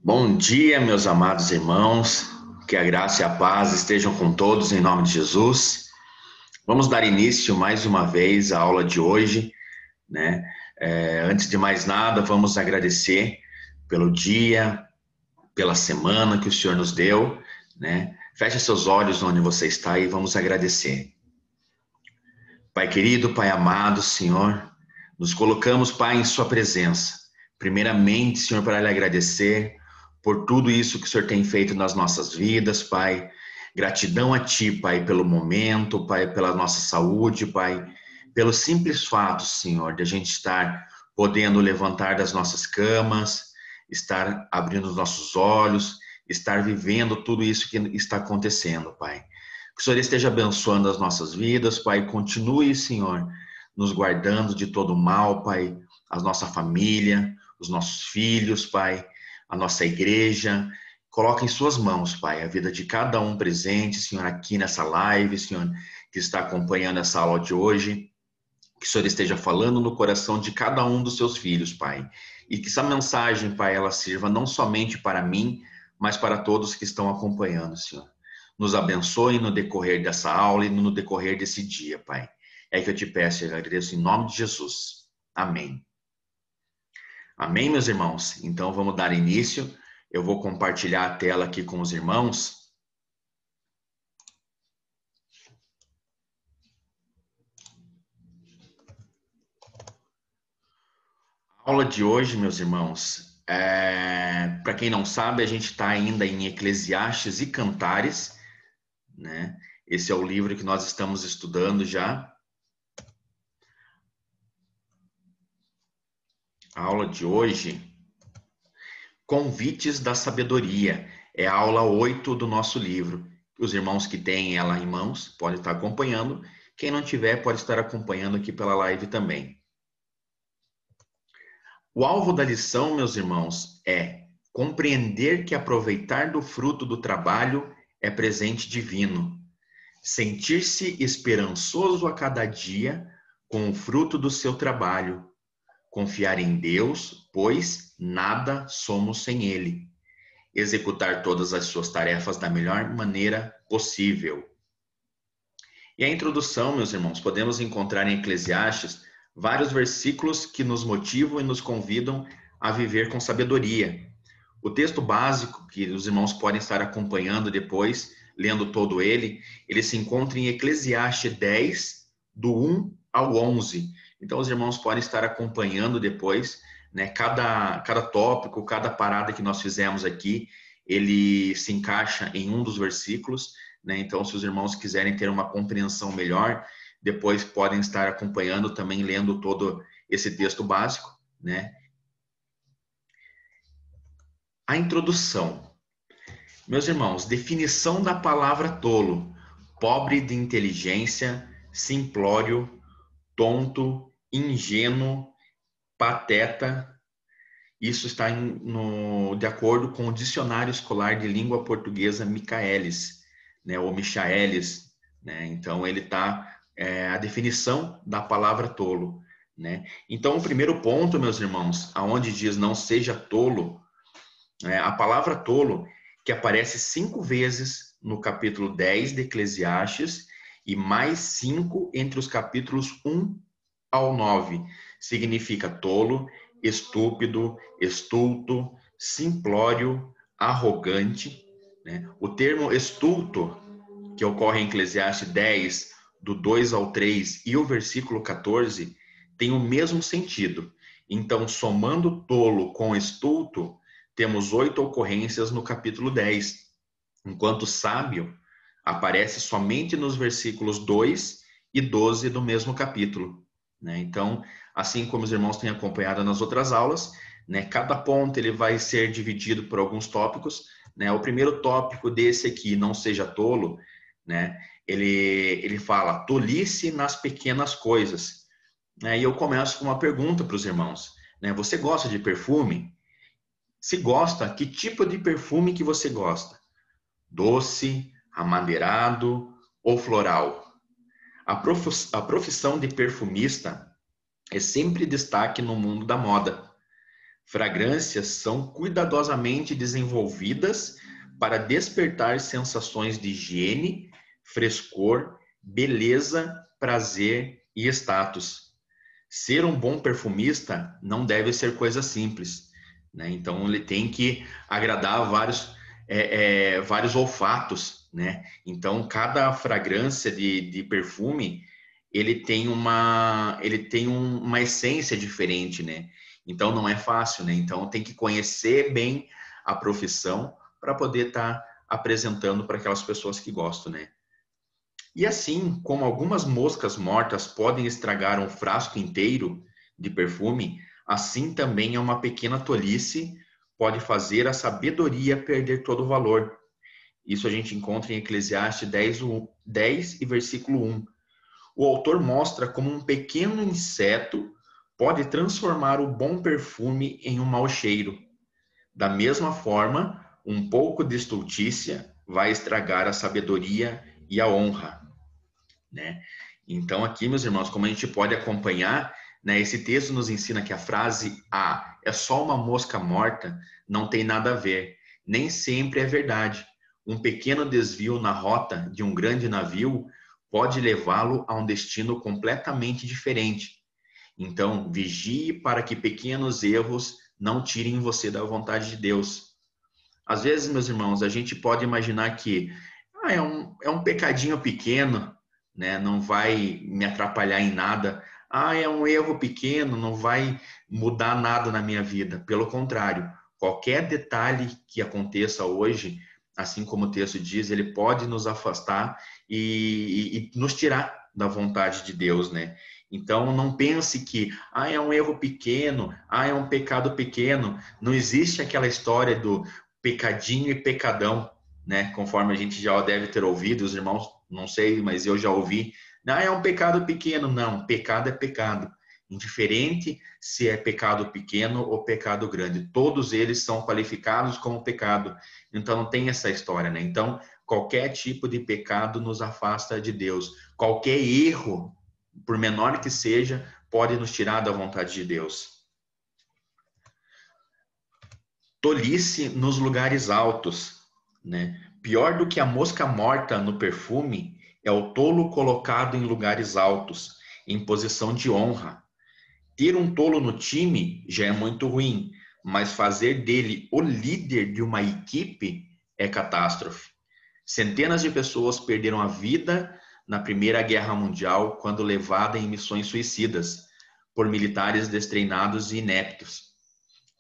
Bom dia, meus amados irmãos. Que a graça e a paz estejam com todos em nome de Jesus. Vamos dar início mais uma vez à aula de hoje, né? Antes de mais nada, vamos agradecer pelo dia, pela semana que o Senhor nos deu, né? Feche seus olhos onde você está e vamos agradecer. Pai querido, Pai amado, Senhor, nos colocamos, Pai, em Sua presença. Primeiramente, Senhor, para lhe agradecer por tudo isso que o Senhor tem feito nas nossas vidas, Pai. Gratidão a Ti, Pai, pelo momento, Pai, pela nossa saúde, Pai, pelo simples fato, Senhor, de a gente estar podendo levantar das nossas camas, estar abrindo os nossos olhos, estar vivendo tudo isso que está acontecendo, Pai. Que o Senhor esteja abençoando as nossas vidas, Pai. Continue, Senhor, nos guardando de todo mal, Pai. A nossa família, os nossos filhos, Pai. A nossa igreja. Coloca em suas mãos, Pai, a vida de cada um presente, Senhor, aqui nessa live, Senhor, que está acompanhando essa aula de hoje. Que o Senhor esteja falando no coração de cada um dos seus filhos, Pai. E que essa mensagem, Pai, ela sirva não somente para mim, mas para todos que estão acompanhando, Senhor. Nos abençoe no decorrer dessa aula e no decorrer desse dia, Pai. É que eu te peço e agradeço em nome de Jesus. Amém. Amém, meus irmãos? Então vamos dar início. Eu vou compartilhar a tela aqui com os irmãos. A aula de hoje, meus irmãos, para quem não sabe, a gente está ainda em Eclesiastes e Cantares, né? Esse é o livro que nós estamos estudando já. A aula de hoje, Convites da Sabedoria, é a aula 8 do nosso livro. Os irmãos que têm ela em mãos podem estar acompanhando. Quem não tiver, pode estar acompanhando aqui pela live também. O alvo da lição, meus irmãos, é compreender que aproveitar do fruto do trabalho é presente divino. Sentir-se esperançoso a cada dia com o fruto do seu trabalho. Confiar em Deus, pois nada somos sem Ele. Executar todas as suas tarefas da melhor maneira possível. E a introdução, meus irmãos, podemos encontrar em Eclesiastes vários versículos que nos motivam e nos convidam a viver com sabedoria. O texto básico, que os irmãos podem estar acompanhando depois, lendo todo ele, ele se encontra em Eclesiastes 10, do 1 ao 11. Então, os irmãos podem estar acompanhando depois, né? Cada tópico, cada parada que nós fizemos aqui, ele se encaixa em um dos versículos, né? Então, se os irmãos quiserem ter uma compreensão melhor, depois podem estar acompanhando também, lendo todo esse texto básico, né? A introdução. Meus irmãos, definição da palavra tolo: pobre de inteligência, simplório, tonto, ingênuo, pateta. Isso está de acordo com o Dicionário Escolar de Língua Portuguesa Michaelis, né, ou Michaelis, né? Então ele está a definição da palavra tolo, né? Então o primeiro ponto, meus irmãos, aonde diz não seja tolo, a palavra tolo, que aparece 5 vezes no capítulo 10 de Eclesiastes e mais 5 entre os capítulos 1 ao 9, significa tolo, estúpido, estulto, simplório, arrogante, né? O termo estulto, que ocorre em Eclesiastes 10, do 2 ao 3 e o versículo 14, tem o mesmo sentido. Então, somando tolo com estulto, temos 8 ocorrências no capítulo 10, enquanto sábio aparece somente nos versículos 2 e 12 do mesmo capítulo, né? Então, assim como os irmãos têm acompanhado nas outras aulas, né, cada ponto ele vai ser dividido por alguns tópicos, né? O primeiro tópico desse aqui, não seja tolo, né? Ele fala tolice nas pequenas coisas, né? E eu começo com uma pergunta para os irmãos, né? Você gosta de perfume? Se gosta, que tipo de perfume que você gosta? Doce, amadeirado ou floral? A profissão de perfumista é sempre destaque no mundo da moda. Fragrâncias são cuidadosamente desenvolvidas para despertar sensações de higiene, frescor, beleza, prazer e status. Ser um bom perfumista não deve ser coisa simples, né? Então ele tem que agradar vários olfatos, né? Então cada fragrância de perfume ele tem uma essência diferente, né? Então não é fácil, né? Então tem que conhecer bem a profissão para poder estar apresentando para aquelas pessoas que gostam, né? E assim como algumas moscas mortas podem estragar um frasco inteiro de perfume, assim também é uma pequena tolice pode fazer a sabedoria perder todo o valor. Isso a gente encontra em Eclesiastes 10 e versículo 1. O autor mostra como um pequeno inseto pode transformar o bom perfume em um mau cheiro. Da mesma forma, um pouco de estultícia vai estragar a sabedoria e a honra, né? Então aqui, meus irmãos, como a gente pode acompanhar, né, esse texto nos ensina que a frase é só uma mosca morta não tem nada a ver. Nem sempre é verdade. Um pequeno desvio na rota de um grande navio pode levá-lo a um destino completamente diferente. Então, vigie para que pequenos erros não tirem você da vontade de Deus. Às vezes, meus irmãos, a gente pode imaginar que é um pecadinho pequeno, né? Não vai me atrapalhar em nada. É um erro pequeno, não vai mudar nada na minha vida. Pelo contrário, qualquer detalhe que aconteça hoje, assim como o texto diz, ele pode nos afastar e nos tirar da vontade de Deus, né? Então, não pense que é um erro pequeno, é um pecado pequeno. Não existe aquela história do pecadinho e pecadão, né? Conforme a gente já deve ter ouvido, os irmãos, não sei, mas eu já ouvi. Não, é um pecado pequeno. Não, pecado é pecado. Indiferente se é pecado pequeno ou pecado grande. Todos eles são qualificados como pecado. Então não tem essa história, né? Então, qualquer tipo de pecado nos afasta de Deus. Qualquer erro, por menor que seja, pode nos tirar da vontade de Deus. Tolice nos lugares altos, né? Pior do que a mosca morta no perfume é o tolo colocado em lugares altos, em posição de honra. Ter um tolo no time já é muito ruim, mas fazer dele o líder de uma equipe é catástrofe. Centenas de pessoas perderam a vida na Primeira Guerra Mundial quando levada em missões suicidas por militares destreinados e ineptos.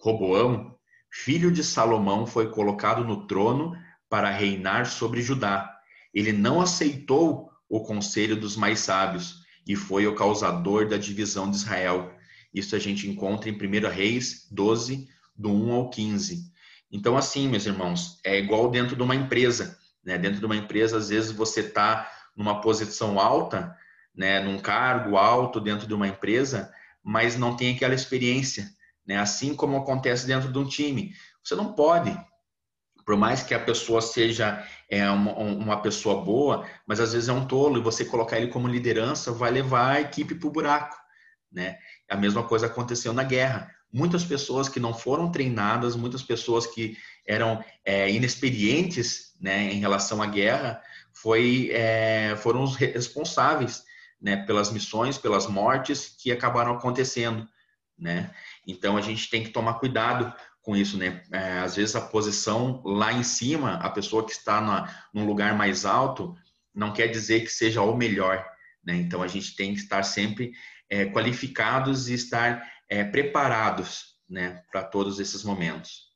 Roboão, filho de Salomão, foi colocado no trono para reinar sobre Judá. Ele não aceitou o conselho dos mais sábios e foi o causador da divisão de Israel. Isso a gente encontra em 1 Reis 12, do 1 ao 15. Então, assim, meus irmãos, é igual dentro de uma empresa, né? Dentro de uma empresa, às vezes você está numa posição alta, né? Num cargo alto dentro de uma empresa, mas não tem aquela experiência, né? Assim como acontece dentro de um time. Você não pode, por mais que a pessoa seja uma pessoa boa, mas às vezes é um tolo, e você colocar ele como liderança vai levar a equipe para o buraco, né? A mesma coisa aconteceu na guerra. Muitas pessoas que não foram treinadas, muitas pessoas que eram inexperientes, né, em relação à guerra, foram os responsáveis, né, pelas missões, pelas mortes que acabaram acontecendo, né? Então a gente tem que tomar cuidado com isso, né? Às vezes a posição lá em cima, a pessoa que está num lugar mais alto, não quer dizer que seja o melhor, né? Então a gente tem que estar sempre qualificados e estar preparados, né, para todos esses momentos.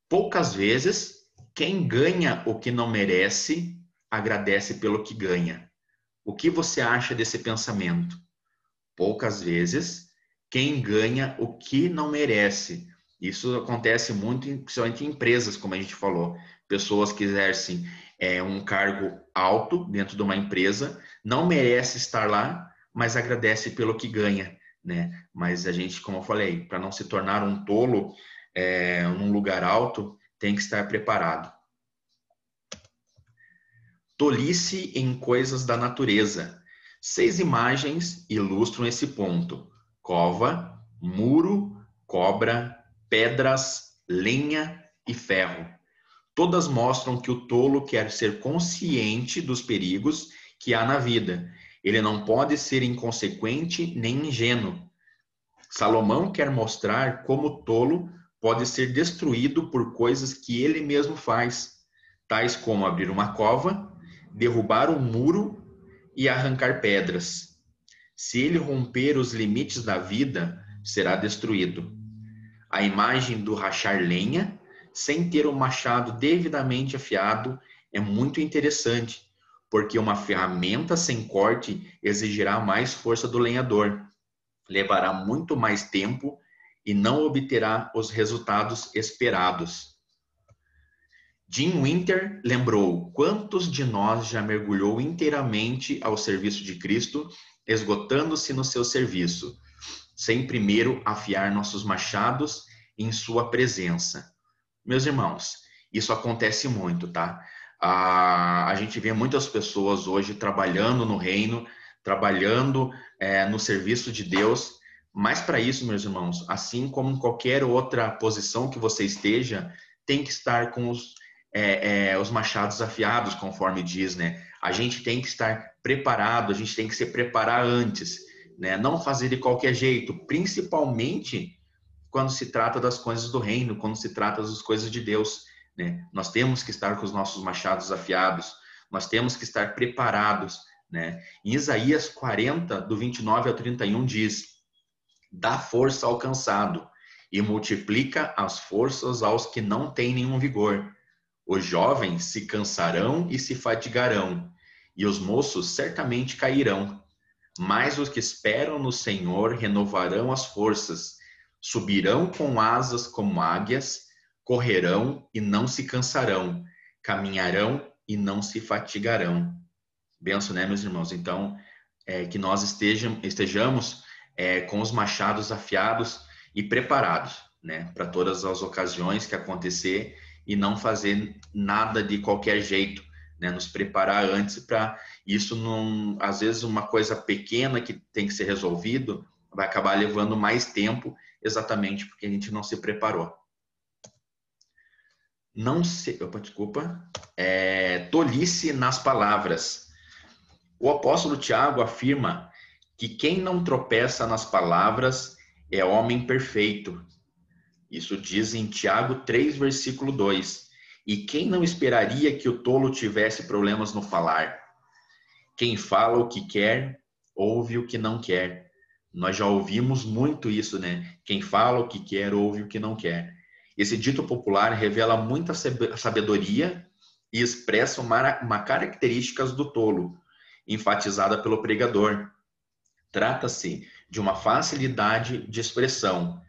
Poucas vezes, quem ganha o que não merece, agradece pelo que ganha. O que você acha desse pensamento? Poucas vezes, quem ganha o que não merece. Isso acontece muito, principalmente em empresas, como a gente falou. Pessoas que exercem um cargo alto dentro de uma empresa, não merece estar lá, mas agradece pelo que ganha, né? Mas a gente, como eu falei, para não se tornar um tolo num lugar alto, tem que estar preparado. Tolice em coisas da natureza. 6 imagens ilustram esse ponto: cova, muro, cobra pedras, lenha e ferro. Todas mostram que o tolo quer ser consciente dos perigos que há na vida. Ele não pode ser inconsequente nem ingênuo. Salomão quer mostrar como o tolo pode ser destruído por coisas que ele mesmo faz, tais como abrir uma cova, derrubar um muro e arrancar pedras. Se ele romper os limites da vida, será destruído. A imagem do rachar lenha, sem ter o machado devidamente afiado, é muito interessante, porque uma ferramenta sem corte exigirá mais força do lenhador, levará muito mais tempo e não obterá os resultados esperados. Jim Winter lembrou: quantos de nós já mergulhou inteiramente ao serviço de Cristo, esgotando-se no seu serviço, sem primeiro afiar nossos machados em sua presença? Meus irmãos, isso acontece muito, tá? A gente vê muitas pessoas hoje trabalhando no reino, trabalhando no serviço de Deus, mas para isso, meus irmãos, assim como em qualquer outra posição que você esteja, tem que estar com os machados afiados, conforme diz, né? A gente tem que estar preparado, a gente tem que se preparar antes, né? Não fazer de qualquer jeito, principalmente quando se trata das coisas do reino, quando se trata das coisas de Deus, né? Nós temos que estar com os nossos machados afiados, nós temos que estar preparados, né? Em Isaías 40, do 29 ao 31, diz: dá força ao cansado e multiplica as forças aos que não têm nenhum vigor. Os jovens se cansarão e se fatigarão, e os moços certamente cairão. Mas os que esperam no Senhor renovarão as forças, subirão com asas como águias, correrão e não se cansarão, caminharão e não se fatigarão. Benção, né, meus irmãos? Então, que nós estejamos com os machados afiados e preparados, né, para todas as ocasiões que acontecer, e não fazer nada de qualquer jeito, né? Nos preparar antes para isso. Não, às vezes uma coisa pequena que tem que ser resolvido vai acabar levando mais tempo, exatamente porque a gente não se preparou. Tolice nas palavras. O apóstolo Tiago afirma que quem não tropeça nas palavras é homem perfeito. Isso diz em Tiago 3, versículo 2. E quem não esperaria que o tolo tivesse problemas no falar? Quem fala o que quer, ouve o que não quer. Nós já ouvimos muito isso, né? Quem fala o que quer, ouve o que não quer. Esse dito popular revela muita sabedoria e expressa uma característica do tolo, enfatizada pelo pregador. Trata-se de uma facilidade de expressão.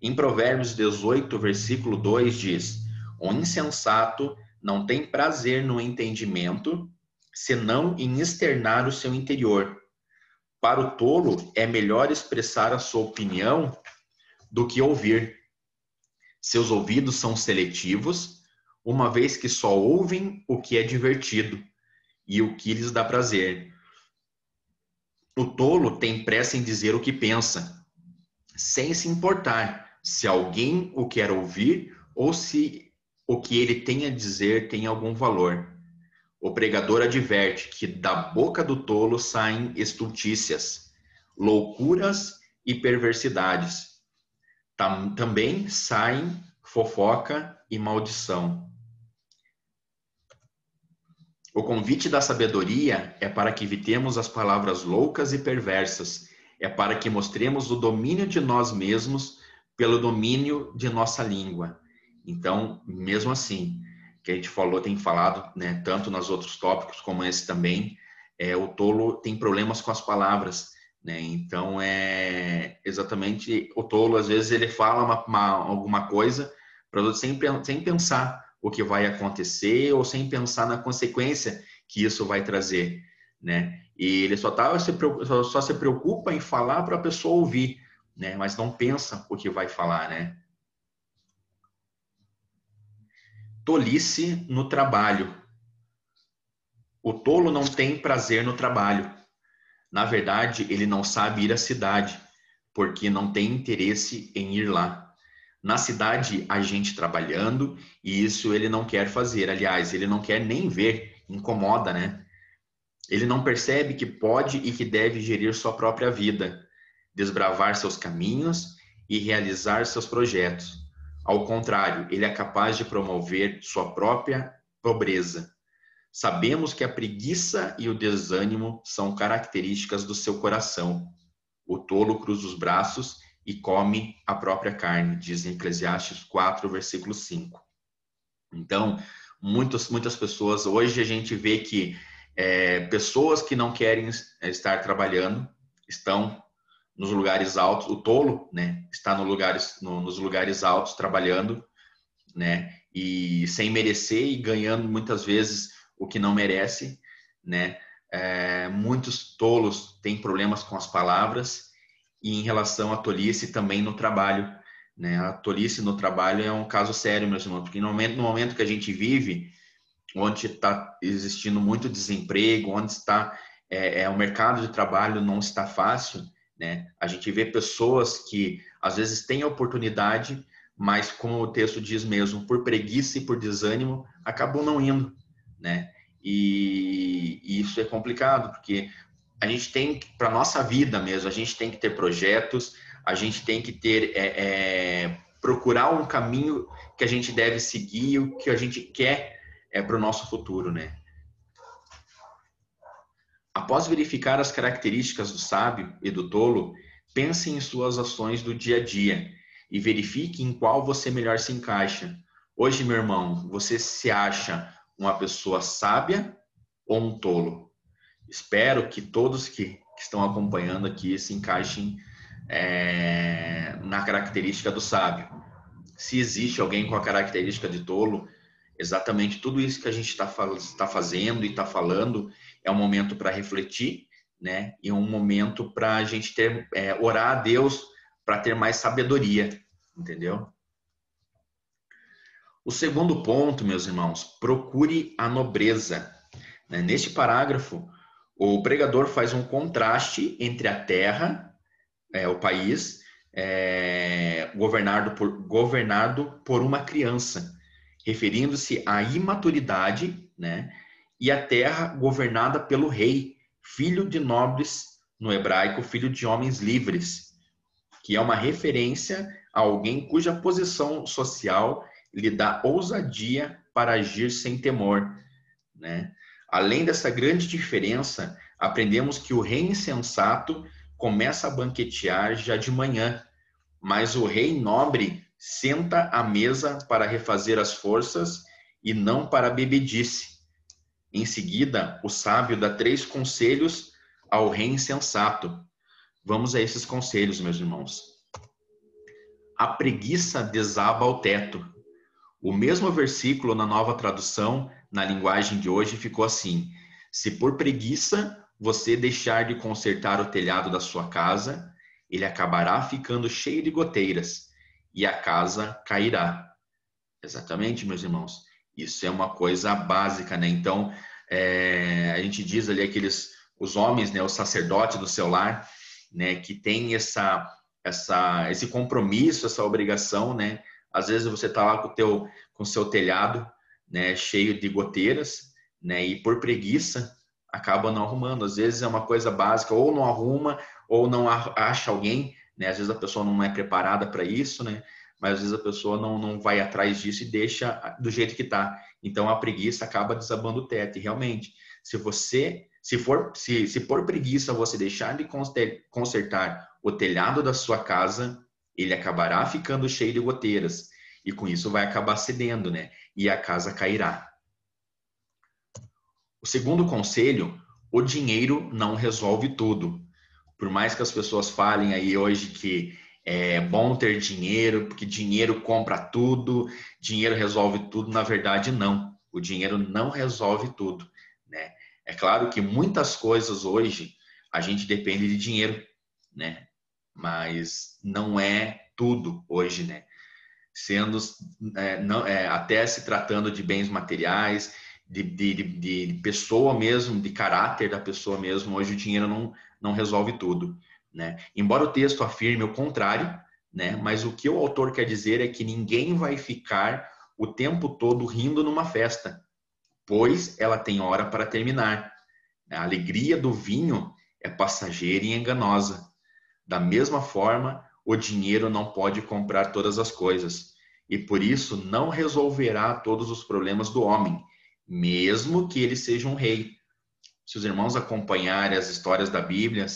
Em Provérbios 18, versículo 2 diz: o insensato não tem prazer no entendimento, senão em externar o seu interior. Para o tolo, é melhor expressar a sua opinião do que ouvir. Seus ouvidos são seletivos, uma vez que só ouvem o que é divertido e o que lhes dá prazer. O tolo tem pressa em dizer o que pensa, sem se importar se alguém o quer ouvir ou se o que ele tem a dizer tem algum valor. O pregador adverte que da boca do tolo saem estultícias, loucuras e perversidades. Também saem fofoca e maldição. O convite da sabedoria é para que evitemos as palavras loucas e perversas, é para que mostremos o domínio de nós mesmos pelo domínio de nossa língua. Então, mesmo assim, que a gente tem falado, né, tanto nos outros tópicos como esse também, o tolo tem problemas com as palavras, né? Então, exatamente, o tolo, às vezes, ele fala alguma coisa sem pensar o que vai acontecer ou sem pensar na consequência que isso vai trazer, né? E ele só se preocupa em falar para a pessoa ouvir, né? Mas não pensa o que vai falar, né? Tolice no trabalho. O tolo não tem prazer no trabalho. Na verdade, ele não sabe ir à cidade, porque não tem interesse em ir lá. Na cidade, a gente trabalhando, e isso ele não quer fazer. Aliás, ele não quer nem ver, incomoda, né? Ele não percebe que pode e que deve gerir sua própria vida, desbravar seus caminhos e realizar seus projetos. Ao contrário, ele é capaz de promover sua própria pobreza. Sabemos que a preguiça e o desânimo são características do seu coração. O tolo cruza os braços e come a própria carne, diz em Eclesiastes 4, versículo 5. Então, muitas pessoas, hoje a gente vê que pessoas que não querem estar trabalhando estão nos lugares altos, o tolo, né, está nos lugares altos trabalhando, né, e sem merecer e ganhando muitas vezes o que não merece, né. Muitos tolos têm problemas com as palavras e em relação à tolice também no trabalho, né. A tolice no trabalho é um caso sério, meus irmãos, porque no momento que a gente vive, onde está existindo muito desemprego, onde está o mercado de trabalho não está fácil, né? A gente vê pessoas que às vezes têm a oportunidade, mas como o texto diz mesmo, por preguiça e por desânimo, acabam não indo, né? E isso é complicado, porque a gente tem, para nossa vida mesmo, a gente tem que ter projetos, a gente tem que ter, procurar um caminho que a gente deve seguir, o que a gente quer para o nosso futuro, né? Após verificar as características do sábio e do tolo, pense em suas ações do dia a dia e verifique em qual você melhor se encaixa. Hoje, meu irmão, você se acha uma pessoa sábia ou um tolo? Espero que todos que estão acompanhando aqui se encaixem na característica do sábio. Se existe alguém com a característica de tolo, exatamente tudo isso que a gente está fazendo e está falando é um momento para refletir, né? E um momento para a gente orar a Deus para ter mais sabedoria, entendeu? O segundo ponto, meus irmãos, procure a nobreza. Né? Neste parágrafo, o pregador faz um contraste entre a terra, o país, governado por uma criança, referindo-se à imaturidade, né? E a terra governada pelo rei, filho de nobres, no hebraico, filho de homens livres, que é uma referência a alguém cuja posição social lhe dá ousadia para agir sem temor, né? Além dessa grande diferença, aprendemos que o rei insensato começa a banquetear já de manhã, mas o rei nobre senta à mesa para refazer as forças e não para a bebedice. Em seguida, o sábio dá 3 conselhos ao rei insensato. Vamos a esses conselhos, meus irmãos. A preguiça desaba ao teto. O mesmo versículo na Nova Tradução, na linguagem de hoje, ficou assim: se por preguiça você deixar de consertar o telhado da sua casa, ele acabará ficando cheio de goteiras e a casa cairá. Exatamente, meus irmãos. Isso é uma coisa básica, né? Então, a gente diz ali os homens, né, o sacerdote do seu lar, né, que tem esse compromisso, essa obrigação, né? Às vezes você está lá com o seu telhado, né, cheio de goteiras, né, e por preguiça acaba não arrumando. Às vezes é uma coisa básica, ou não arruma, ou não acha alguém, né? Às vezes a pessoa não é preparada para isso, né? Mas às vezes a pessoa não vai atrás disso e deixa do jeito que está. Então a preguiça acaba desabando o teto. E realmente, se por preguiça você deixar de consertar o telhado da sua casa, ele acabará ficando cheio de goteiras. E com isso vai acabar cedendo, né? E a casa cairá. O segundo conselho, o dinheiro não resolve tudo. Por mais que as pessoas falem aí hoje que é bom ter dinheiro, porque dinheiro compra tudo, dinheiro resolve tudo, na verdade não. O dinheiro não resolve tudo, né? É claro que muitas coisas hoje a gente depende de dinheiro, né? Mas não é tudo hoje, né? Até se tratando de bens materiais, de pessoa mesmo, de caráter da pessoa mesmo, hoje o dinheiro não resolve tudo, né? Embora o texto afirme o contrário, né? Mas o que o autor quer dizer é que ninguém vai ficar o tempo todo rindo numa festa, pois ela tem hora para terminar. A alegria do vinho é passageira e enganosa. Da mesma forma, o dinheiro não pode comprar todas as coisas, e por isso não resolverá todos os problemas do homem, mesmo que ele seja um rei. Se os irmãos acompanharem as histórias da Bíblia,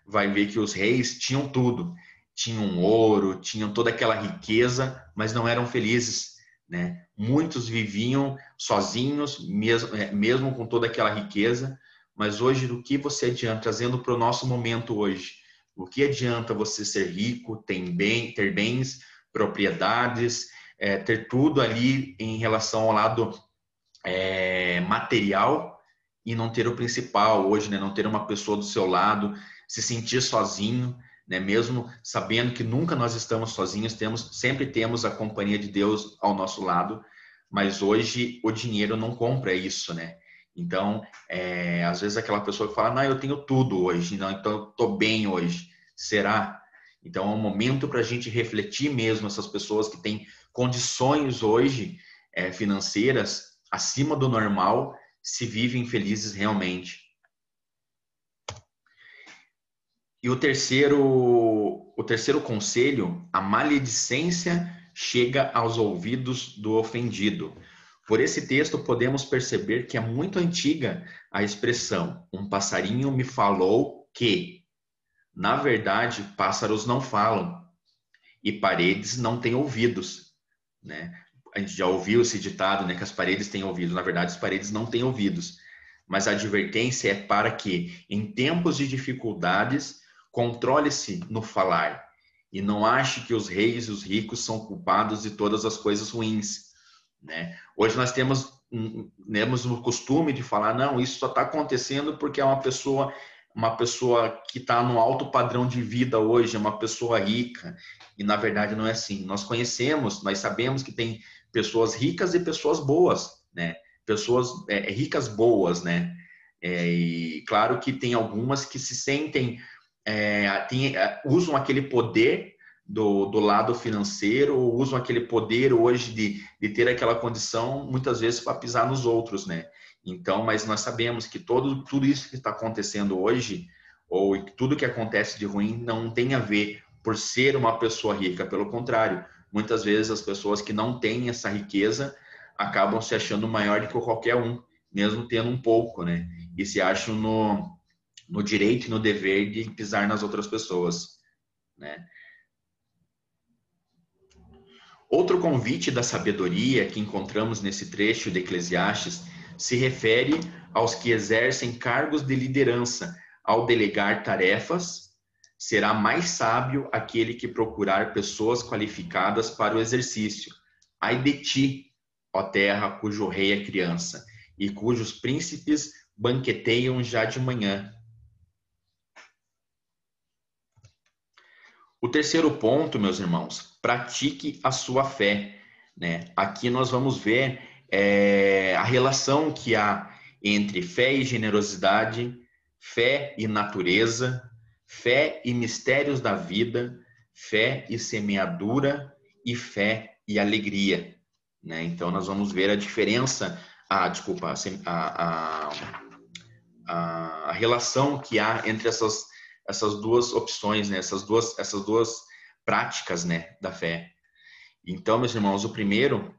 vai ver que os reis tinham tudo. Tinham ouro, tinham toda aquela riqueza, mas não eram felizes, né? Muitos viviam sozinhos, mesmo com toda aquela riqueza. Mas hoje, do que você adianta, trazendo para o nosso momento hoje, o que adianta você ser rico, ter bens, propriedades, ter tudo ali em relação ao lado material e não ter o principal hoje, né? Não ter uma pessoa do seu lado, se sentir sozinho, né? Mesmo sabendo que nunca nós estamos sozinhos, sempre temos a companhia de Deus ao nosso lado, mas hoje o dinheiro não compra isso, né? Então, às vezes aquela pessoa que fala, não, eu tenho tudo hoje, não, então eu tô bem hoje. Será? Então é um momento para a gente refletir mesmo essas pessoas que têm condições hoje financeiras acima do normal, se vivem felizes realmente. E o terceiro conselho, a maledicência chega aos ouvidos do ofendido. Por esse texto podemos perceber que é muito antiga a expressão um passarinho me falou que. Na verdade, pássaros não falam e paredes não têm ouvidos, né? A gente já ouviu esse ditado, né, que as paredes têm ouvidos. Na verdade, as paredes não têm ouvidos. Mas a advertência é para que, em tempos de dificuldades, controle-se no falar e não ache que os reis e os ricos são culpados de todas as coisas ruins, né? Hoje nós temos o costume de falar, não, isso só está acontecendo porque é uma pessoa que está no alto padrão de vida hoje, é uma pessoa rica, e na verdade não é assim. Nós sabemos que tem pessoas ricas e pessoas boas, né? Pessoas ricas boas, né? E claro que tem algumas que se sentem, usam aquele poder do lado financeiro, ou usam aquele poder hoje de ter aquela condição, muitas vezes, para pisar nos outros, né? Então, mas nós sabemos que tudo isso que está acontecendo hoje, ou tudo que acontece de ruim, não tem a ver por ser uma pessoa rica, pelo contrário, muitas vezes as pessoas que não têm essa riqueza acabam se achando maior do que qualquer um, mesmo tendo um pouco, né? E se acham no direito e no dever de pisar nas outras pessoas, né? Outro convite da sabedoria que encontramos nesse trecho de Eclesiastes se refere aos que exercem cargos de liderança. Ao delegar tarefas, será mais sábio aquele que procurar pessoas qualificadas para o exercício. Ai de ti, ó terra, cujo rei é criança, e cujos príncipes banqueteiam já de manhã. O terceiro ponto, meus irmãos, pratique a sua fé, né? Aqui nós vamos ver a relação que há entre fé e generosidade, fé e natureza, fé e mistérios da vida, fé e semeadura e fé e alegria, né? Então nós vamos ver a diferença, a relação que há entre essas duas opções, né? Essas duas práticas, né, da fé. Então, meus irmãos, o primeiro,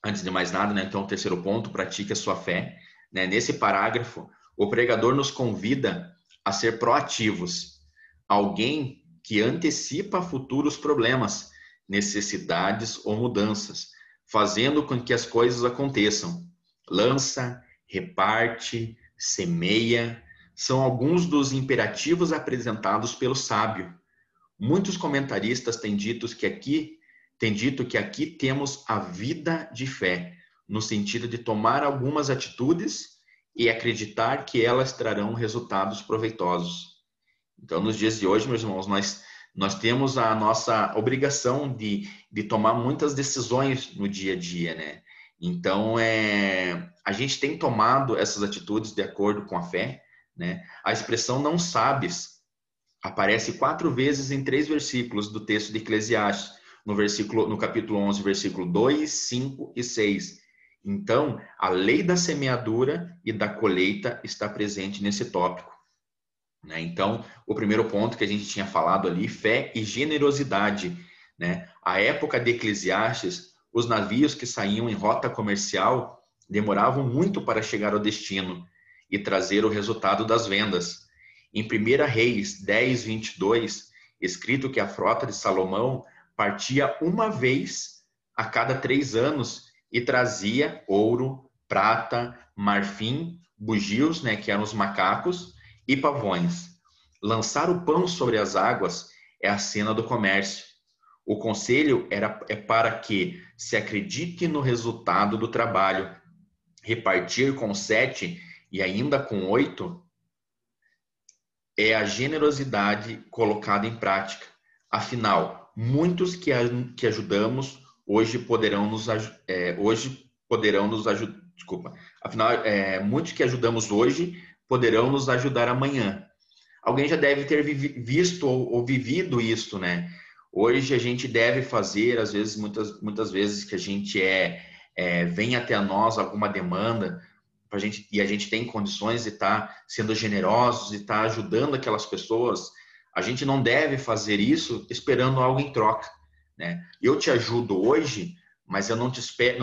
antes de mais nada, né, então o terceiro ponto, pratique a sua fé, né? Nesse parágrafo, o pregador nos convida a ser proativos, alguém que antecipa futuros problemas, necessidades ou mudanças, fazendo com que as coisas aconteçam. Lança, reparte, semeia, são alguns dos imperativos apresentados pelo sábio. Muitos comentaristas têm dito que aqui temos a vida de fé, no sentido de tomar algumas atitudes e acreditar que elas trarão resultados proveitosos. Então, nos dias de hoje, meus irmãos, nós temos a nossa obrigação de tomar muitas decisões no dia a dia, né? Então, a gente tem tomado essas atitudes de acordo com a fé, né? A expressão não sabes Aparece 4 vezes em 3 versículos do texto de Eclesiastes, no capítulo 11, versículo 2, 5 e 6. Então, a lei da semeadura e da colheita está presente nesse tópico, né? Então, o primeiro ponto que a gente tinha falado ali, fé e generosidade, né? A época de Eclesiastes, os navios que saíam em rota comercial demoravam muito para chegar ao destino e trazer o resultado das vendas. Em 1 Reis 10, 22, escrito que a frota de Salomão partia uma vez a cada 3 anos e trazia ouro, prata, marfim, bugios, né, que eram os macacos, e pavões. Lançar o pão sobre as águas é a cena do comércio. O conselho é para que se acredite no resultado do trabalho. Repartir com 7 e ainda com 8 é a generosidade colocada em prática. Afinal, muitos que ajudamos hoje poderão nos ajudar. Desculpa. Afinal, muitos que ajudamos hoje poderão nos ajudar amanhã. Alguém já deve ter visto ou vivido isso, né? Hoje a gente deve fazer, às vezes, muitas vezes que a gente vem até nós alguma demanda pra gente, e a gente tem condições de estar sendo generosos e estar ajudando aquelas pessoas, a gente não deve fazer isso esperando algo em troca, né? Eu te ajudo hoje, mas eu não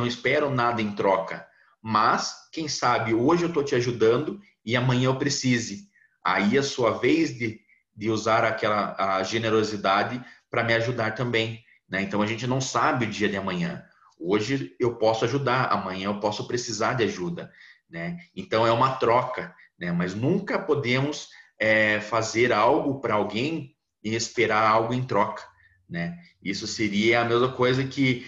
espero nada em troca. Mas, quem sabe, hoje eu estou te ajudando e amanhã eu precise. Aí é a sua vez de usar a generosidade para me ajudar também, né? Então a gente não sabe o dia de amanhã. Hoje eu posso ajudar, amanhã eu posso precisar de ajuda, né? Então é uma troca, né? Mas nunca podemos fazer algo para alguém e esperar algo em troca, né? Isso seria a mesma coisa que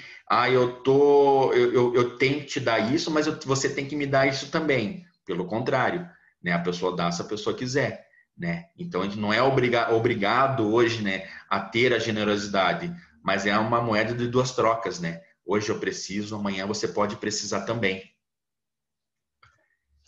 eu tenho que te dar isso, mas você tem que me dar isso também. Pelo contrário, né? A pessoa dá se a pessoa quiser, né? Então a gente não é obrigado hoje, né, a ter a generosidade, mas é uma moeda de 2 trocas, né? Hoje eu preciso, amanhã você pode precisar também.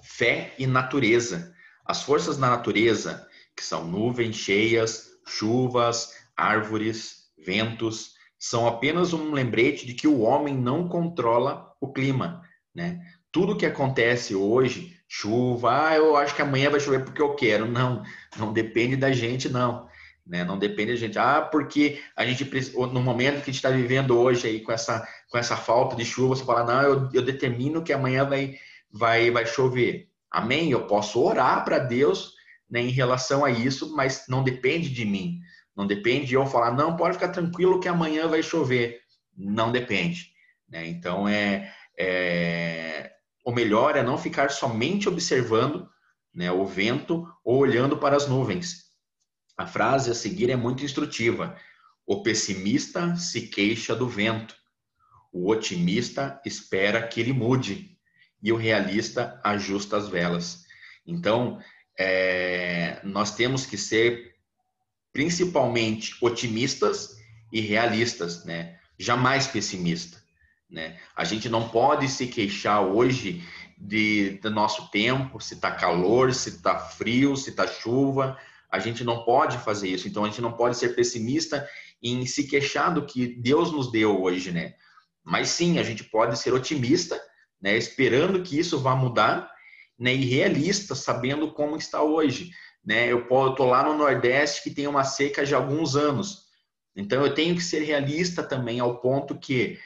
Fé e natureza. As forças da natureza, que são nuvens cheias, chuvas, árvores, ventos, são apenas um lembrete de que o homem não controla o clima, né? Tudo que acontece hoje, chuva, eu acho que amanhã vai chover porque eu quero. Não, não depende da gente, não. Né? Não depende da gente. Porque a gente, no momento que a gente está vivendo hoje aí com essa falta de chuva, você fala, não, eu determino que amanhã vai chover. Amém? Eu posso orar para Deus, né, em relação a isso, mas não depende de mim. Não depende de eu falar, não, pode ficar tranquilo que amanhã vai chover. Não depende. Né? Então, o melhor é não ficar somente observando, né, o vento ou olhando para as nuvens. A frase a seguir é muito instrutiva. O pessimista se queixa do vento. O otimista espera que ele mude. E o realista ajusta as velas. Então, nós temos que ser principalmente otimistas e realistas, né? Jamais pessimista, né? A gente não pode se queixar hoje do nosso tempo, se está calor, se está frio, se está chuva. A gente não pode fazer isso. Então, a gente não pode ser pessimista em se queixar do que Deus nos deu hoje, né? Mas sim, a gente pode ser otimista, né, esperando que isso vá mudar, né, e realista, sabendo como está hoje. Né? Eu estou lá no Nordeste que tem uma seca de alguns anos, então eu tenho que ser realista também ao ponto que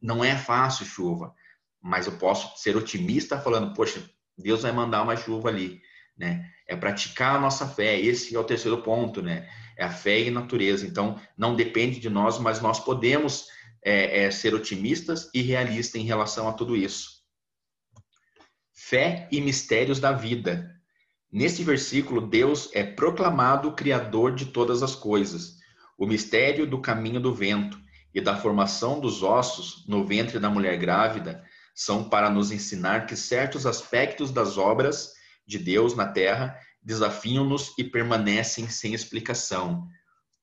não é fácil chuva, mas eu posso ser otimista falando, poxa, Deus vai mandar uma chuva ali. Né? É praticar a nossa fé, esse é o terceiro ponto, né? É a fé e a natureza. Então, não depende de nós, mas nós podemos ser otimistas e realistas em relação a tudo isso. Fé e mistérios da vida. Nesse versículo, Deus é proclamado o Criador de todas as coisas. O mistério do caminho do vento e da formação dos ossos no ventre da mulher grávida são para nos ensinar que certos aspectos das obras de Deus na terra desafiam-nos e permanecem sem explicação.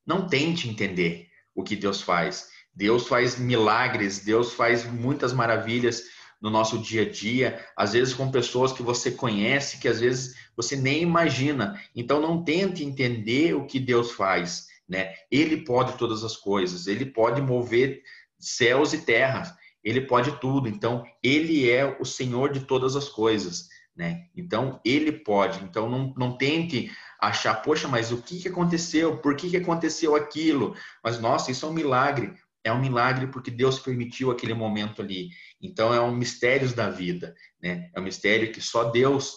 Não tente entender o que Deus faz. Deus faz milagres, Deus faz muitas maravilhas, no nosso dia a dia, às vezes com pessoas que você conhece, que às vezes você nem imagina. Então não tente entender o que Deus faz, né? Ele pode todas as coisas, ele pode mover céus e terras, ele pode tudo. Então ele é o Senhor de todas as coisas, né? Então ele pode. Então não tente achar, poxa, mas o que aconteceu? Por que aconteceu aquilo? Mas nossa, isso é um milagre. É um milagre porque Deus permitiu aquele momento ali. Então é um mistério da vida, né? É um mistério que só Deus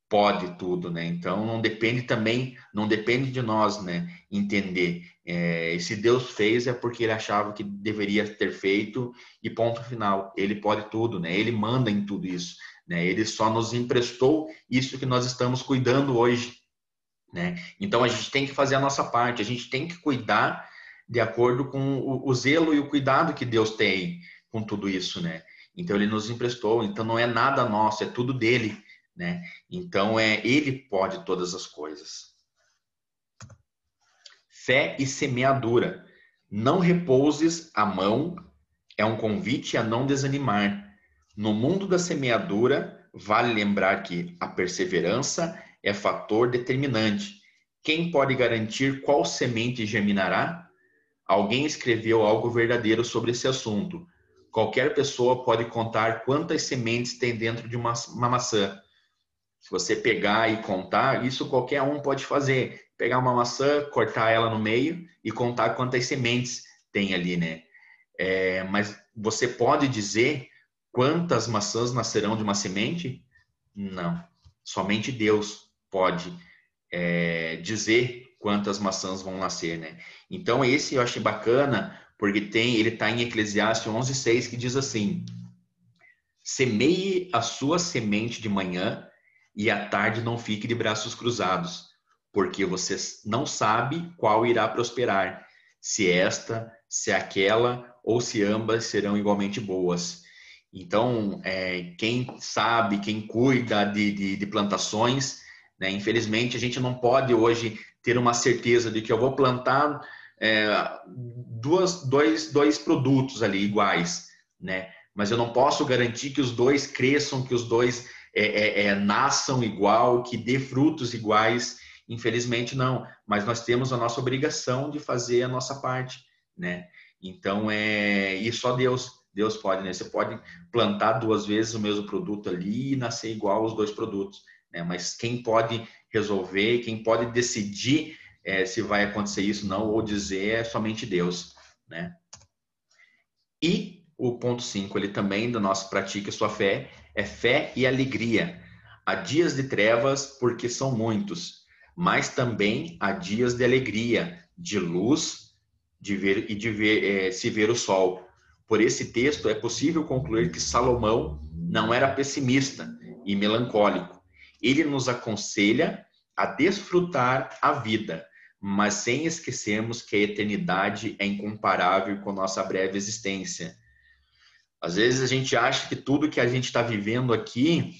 pode tudo, né? Então não depende também, não depende de nós, né? Entender. E se Deus fez é porque Ele achava que deveria ter feito e ponto final. Ele pode tudo, né? Ele manda em tudo isso, né? Ele só nos emprestou isso que nós estamos cuidando hoje, né? Então a gente tem que fazer a nossa parte, a gente tem que cuidar de acordo com o zelo e o cuidado que Deus tem com tudo isso, né? Então ele nos emprestou, então não é nada nosso, é tudo dele, né? Então ele pode todas as coisas. Fé e semeadura. Não repouses a mão, é um convite a não desanimar. No mundo da semeadura, vale lembrar que a perseverança é fator determinante. Quem pode garantir qual semente germinará? Alguém escreveu algo verdadeiro sobre esse assunto. Qualquer pessoa pode contar quantas sementes tem dentro de uma maçã. Se você pegar e contar, isso qualquer um pode fazer. Pegar uma maçã, cortar ela no meio e contar quantas sementes tem ali, né? Mas você pode dizer quantas maçãs nascerão de uma semente? Não. Somente Deus pode dizer quantas maçãs vão nascer, né? Então esse eu achei bacana, porque ele está em Eclesiastes 11:6, que diz assim: semeie a sua semente de manhã e à tarde não fique de braços cruzados, porque você não sabe qual irá prosperar, se esta, se aquela ou se ambas serão igualmente boas. Então, quem sabe, quem cuida de plantações, né, infelizmente a gente não pode hoje ter uma certeza de que eu vou plantar dois produtos ali iguais, né? Mas eu não posso garantir que os dois cresçam, que os dois nasçam igual, que dê frutos iguais. Infelizmente não, mas nós temos a nossa obrigação de fazer a nossa parte, né? Então e só Deus pode, né? Você pode plantar 2 vezes o mesmo produto ali e nascer igual os 2 produtos, né? Mas quem pode resolver, quem pode decidir se vai acontecer isso não, ou dizer é somente Deus, né? E o ponto 5, ele também do nosso pratique sua fé, é fé e alegria. Há dias de trevas porque são muitos, mas também há dias de alegria, de luz, de ver se ver o sol. Por esse texto é possível concluir que Salomão não era pessimista e melancólico. Ele nos aconselha a desfrutar a vida, mas sem esquecermos que a eternidade é incomparável com nossa breve existência. Às vezes a gente acha que tudo que a gente está vivendo aqui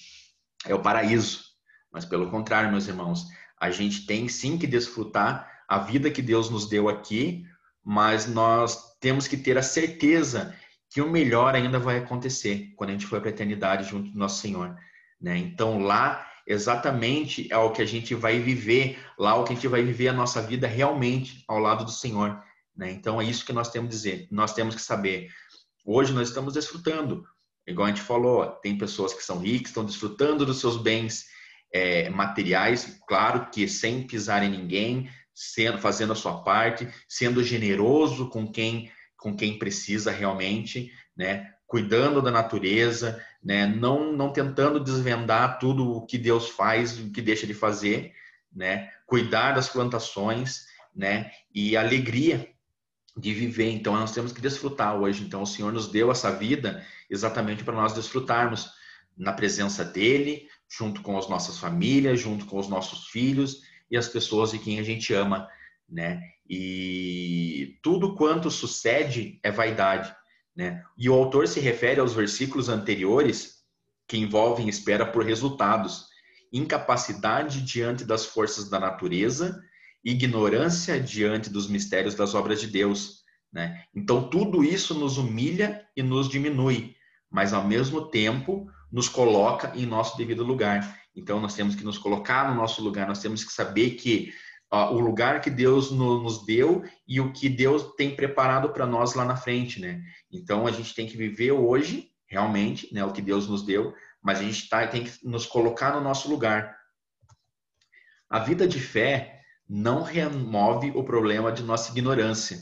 é o paraíso, mas pelo contrário, meus irmãos, a gente tem sim que desfrutar a vida que Deus nos deu aqui, mas nós temos que ter a certeza que o melhor ainda vai acontecer quando a gente for para a eternidade junto do nosso Senhor, né? Então lá exatamente é o que a gente vai viver, lá o que a gente vai viver a nossa vida realmente ao lado do Senhor, né? Então é isso que nós temos que dizer, nós temos que saber. Hoje nós estamos desfrutando, igual a gente falou, tem pessoas que são ricas, estão desfrutando dos seus bens materiais, claro que sem pisar em ninguém, fazendo a sua parte, sendo generoso com quem precisa realmente, né? Cuidando da natureza, né? Não tentando desvendar tudo o que Deus faz, o que deixa de fazer, né? Cuidar das plantações, né? E alegria de viver. Então nós temos que desfrutar hoje. Então o Senhor nos deu essa vida exatamente para nós desfrutarmos na presença dele, junto com as nossas famílias, junto com os nossos filhos e as pessoas de quem a gente ama, né? E tudo quanto sucede é vaidade, né? E o autor se refere aos versículos anteriores que envolvem espera por resultados, incapacidade diante das forças da natureza, ignorância diante dos mistérios das obras de Deus, né? Então tudo isso nos humilha e nos diminui, mas ao mesmo tempo nos coloca em nosso devido lugar. Então nós temos que nos colocar no nosso lugar, nós temos que saber que o lugar que Deus nos deu e o que Deus tem preparado para nós lá na frente, né? Então a gente tem que viver hoje, realmente, né, o que Deus nos deu, mas a gente tem que nos colocar no nosso lugar. A vida de fé não remove o problema de nossa ignorância.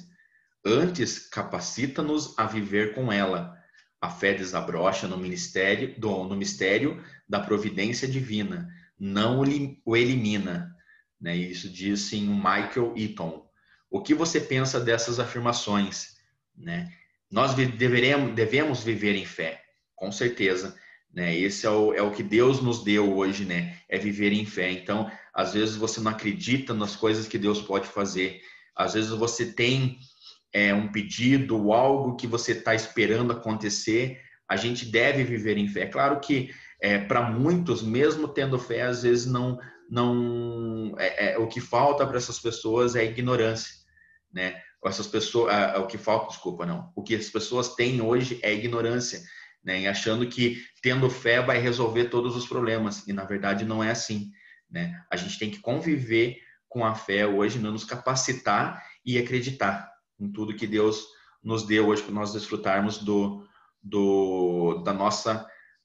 Antes, capacita-nos a viver com ela. A fé desabrocha no mistério da providência divina, não o elimina. Né? Isso diz em Michael Eaton. O que você pensa dessas afirmações? Né? Nós devemos viver em fé, com certeza. Né? Esse é o que Deus nos deu hoje, né? É viver em fé. Então, às vezes você não acredita nas coisas que Deus pode fazer. Às vezes você tem um pedido, algo que você está esperando acontecer. A gente deve viver em fé. É claro que para muitos, mesmo tendo fé, às vezes o que falta para essas pessoas é ignorância, né? Essas pessoas, o que falta, desculpa, não. O que as pessoas têm hoje é ignorância, né? E achando que tendo fé vai resolver todos os problemas. E na verdade não é assim, né? A gente tem que conviver com a fé hoje, nos capacitar e acreditar em tudo que Deus nos deu hoje para nós desfrutarmos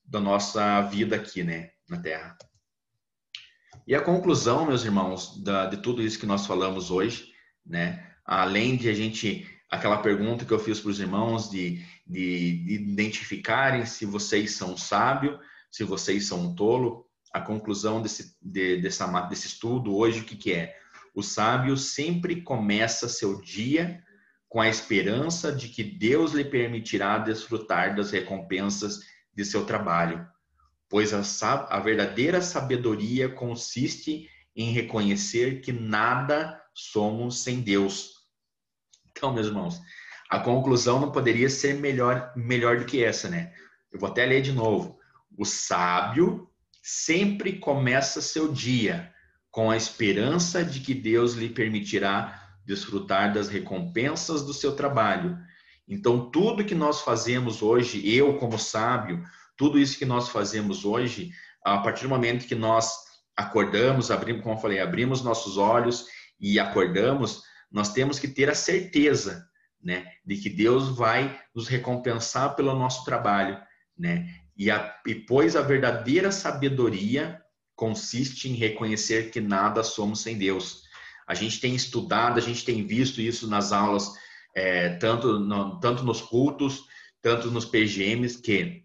da nossa vida aqui, né, na Terra. E a conclusão, meus irmãos, de tudo isso que nós falamos hoje, né, além de aquela pergunta que eu fiz para os irmãos de identificarem se vocês são sábio, se vocês são tolo, a conclusão desse estudo hoje, o que é? O sábio sempre começa seu dia com a esperança de que Deus lhe permitirá desfrutar das recompensas de seu trabalho, pois a verdadeira sabedoria consiste em reconhecer que nada somos sem Deus. Então, meus irmãos, a conclusão não poderia ser melhor do que essa, né? Eu vou até ler de novo. O sábio sempre começa seu dia com a esperança de que Deus lhe permitirá desfrutar das recompensas do seu trabalho. Então, tudo que nós fazemos hoje, eu como sábio, tudo isso que nós fazemos hoje, a partir do momento que nós acordamos, como eu falei, abrimos nossos olhos e acordamos, nós temos que ter a certeza, né, de que Deus vai nos recompensar pelo nosso trabalho, né? E pois a verdadeira sabedoria consiste em reconhecer que nada somos sem Deus. A gente tem estudado, a gente tem visto isso nas aulas, tanto nos cultos, tanto nos PGMs, que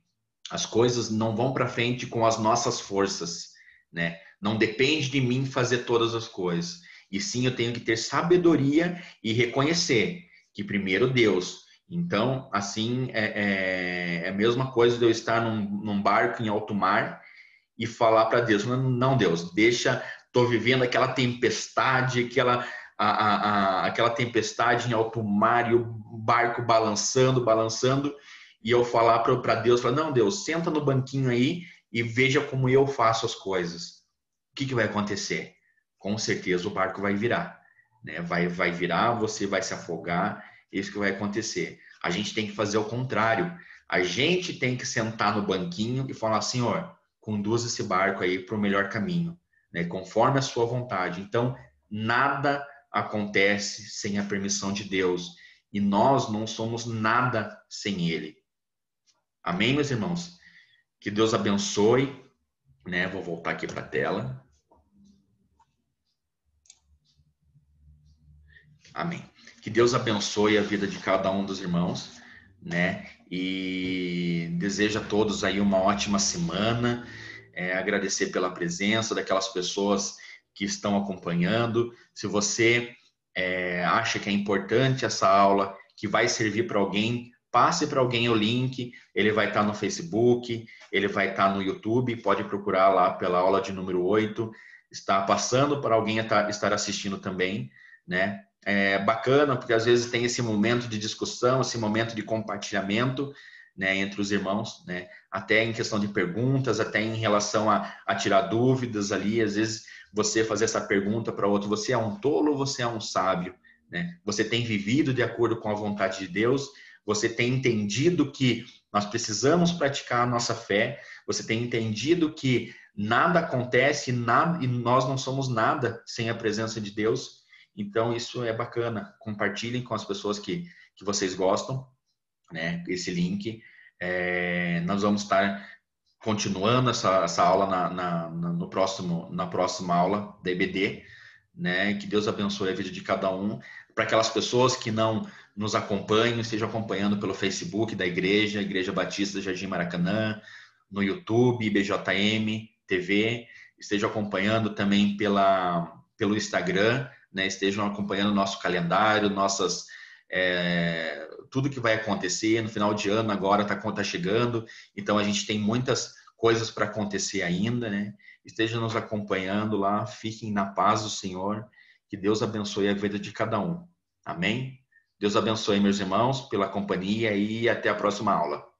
as coisas não vão para frente com as nossas forças, né? Não depende de mim fazer todas as coisas. E sim, eu tenho que ter sabedoria e reconhecer que primeiro Deus. Então, assim, é a mesma coisa de eu estar num barco em alto mar e falar para Deus, não, Deus, estou vivendo aquela tempestade, aquela tempestade em alto mar e o barco balançando, e eu falar para Deus, não, Deus, senta no banquinho aí e veja como eu faço as coisas. O que vai acontecer? Com certeza o barco vai virar, né? Vai virar, você vai se afogar, isso que vai acontecer. A gente tem que fazer o contrário. A gente tem que sentar no banquinho e falar, Senhor, conduz esse barco aí para o melhor caminho, né? Conforme a sua vontade. Então, nada acontece sem a permissão de Deus. E nós não somos nada sem Ele. Amém, meus irmãos? Que Deus abençoe, né? Vou voltar aqui para a tela. Amém. Que Deus abençoe a vida de cada um dos irmãos, né? E desejo a todos aí uma ótima semana. Agradecer pela presença daquelas pessoas que estão acompanhando. Se você acha que é importante essa aula, que vai servir para alguém, passe para alguém o link. Ele vai estar no Facebook, ele vai estar no YouTube. Pode procurar lá pela aula de número 8. Está passando para alguém estar assistindo também, né? É bacana, porque às vezes tem esse momento de discussão, esse momento de compartilhamento, né, entre os irmãos, né, até em questão de perguntas, até em relação a tirar dúvidas ali. Às vezes você fazer essa pergunta para outro, você é um tolo ou você é um sábio? Né? Você tem vivido de acordo com a vontade de Deus? Você tem entendido que Nós precisamos praticar a nossa fé. Você tem entendido que nada acontece, nada, e nós não somos nada sem a presença de Deus. Então, isso é bacana. Compartilhem com as pessoas que vocês gostam, né? Esse link. Nós vamos estar continuando essa aula na próxima aula da EBD, né? Que Deus abençoe a vida de cada um. Para aquelas pessoas que não nos acompanham, estejam acompanhando pelo Facebook da Igreja Batista Jardim Maracanã, no YouTube, IBJM TV, estejam acompanhando também pelo Instagram, né? Estejam acompanhando o nosso calendário, tudo que vai acontecer no final de ano agora está chegando, então a gente tem muitas coisas para acontecer ainda, né? Estejam nos acompanhando lá, fiquem na paz do Senhor, que Deus abençoe a vida de cada um. Amém? Deus abençoe, meus irmãos, pela companhia e até a próxima aula.